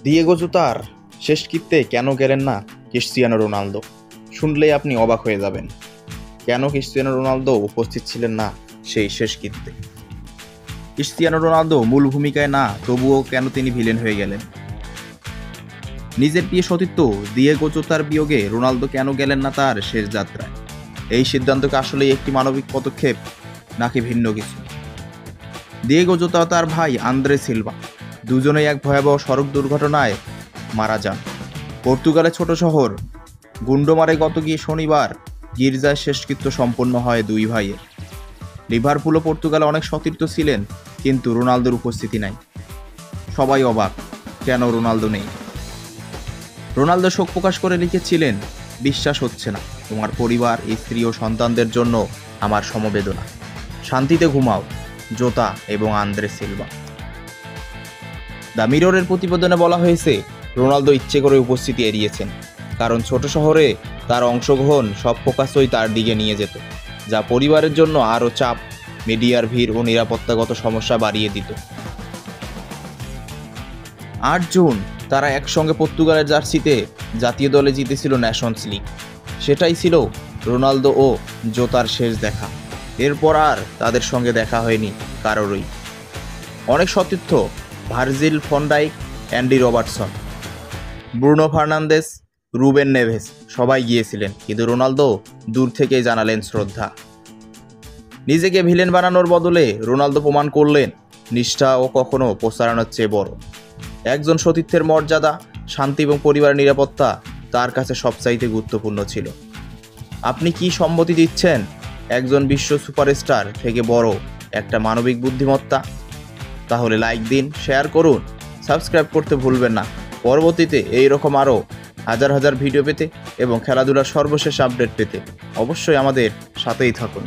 Diego জোতার শেষকৃত্যে কেন গেলেন না ক্রিস্টিয়ানো রোনালদো? শুনলেই আপনি অবাক হয়ে যাবেন। কেন ক্রিস্টিয়ানো রোনালদো উপস্থিত ছিলেন না সেই শেষকৃত্যে? ক্রিস্টিয়ানো রোনালদো মূল ভূমিকায় না, তবুও কেন তিনি ভিলেন হয়ে গেলেন? নিজের প্রিয় সতীর্থ দিয়েগো জোতার বিয়োগে রোনালদো কেন গেলেন না তার শেষ যাত্রায়? এই সিদ্ধান্তকে আসলেই একটি মানবিক পদক্ষেপ নাকি ভিন্ন কিছু? দিয়েগো জোতা ও তার ভাই আন্দ্রে সিলভা দুজনেই এক ভয়াবহ সড়ক দুর্ঘটনায় মারা যান। পর্তুগালের ছোট শহর গুন্ডোমারে গত শনিবার গির্জায় শেষকৃত্য সম্পন্ন হয় দুই ভাইয়ের। লিভারপুল ও পর্তুগালে অনেক সতীর্থ ছিলেন, কিন্তু রোনালদোর উপস্থিতি নাই। সবাই অবাক, কেন রোনালদো নেই? রোনালদো শোক প্রকাশ করে লিখেছিলেন, বিশ্বাস হচ্ছে না, তোমার পরিবার, স্ত্রী ও সন্তানদের জন্য আমার সমবেদনা। শান্তিতে ঘুমাও, জোতা এবং আন্দ্রে সিলভা। দ্য মিররের প্রতিবেদনে বলা হয়েছে, রোনালদো ইচ্ছে করে উপস্থিতি এড়িয়েছেন, কারণ ছোট শহরে তার অংশগ্রহণ সব ফোকাসই তার দিকে নিয়ে যেত, যা পরিবারের জন্য আরও চাপ, মিডিয়ার ভিড় ও নিরাপত্তাগত সমস্যা বাড়িয়ে দিত। ৮ জুন তারা একসঙ্গে পর্তুগালের জার্সিতে জাতীয় দলে জিতেছিল ন্যাশনস লিগ। সেটাই ছিল রোনালদো ও জোতার শেষ দেখা। এরপর আর তাদের সঙ্গে দেখা হয়নি কারোরই। অনেক সতীর্থ, Virgil van Dijk, Andy Robertson, Bruno Fernandes, Ruben Neves সবাই গিয়েছিলেন, কিন্তু রোনালদো দূর থেকেই জানালেন শ্রদ্ধা। নিজেকে ভিলেন বানানোর বদলে রোনালদো প্রমাণ করলেন, নিষ্ঠা ও কখনো প্রচারণার চেয়ে বড়। একজন সতীর্থের মর্যাদা, শান্তি এবং পরিবারের নিরাপত্তা তার কাছে সবচাইতে গুরুত্বপূর্ণ ছিল। আপনি কি সম্মতি দিচ্ছেন একজন বিশ্ব সুপারস্টার থেকে বড় একটা মানবিক বুদ্ধিমত্তা? তাহলে লাইক দিন, শেয়ার করুন, সাবস্ক্রাইব করতে ভুলবেন না। পরবর্তীতে এইরকম আরও হাজার হাজার ভিডিও পেতে এবং খেলাধুলার সর্বশেষ আপডেট পেতে অবশ্যই আমাদের সাথেই থাকুন।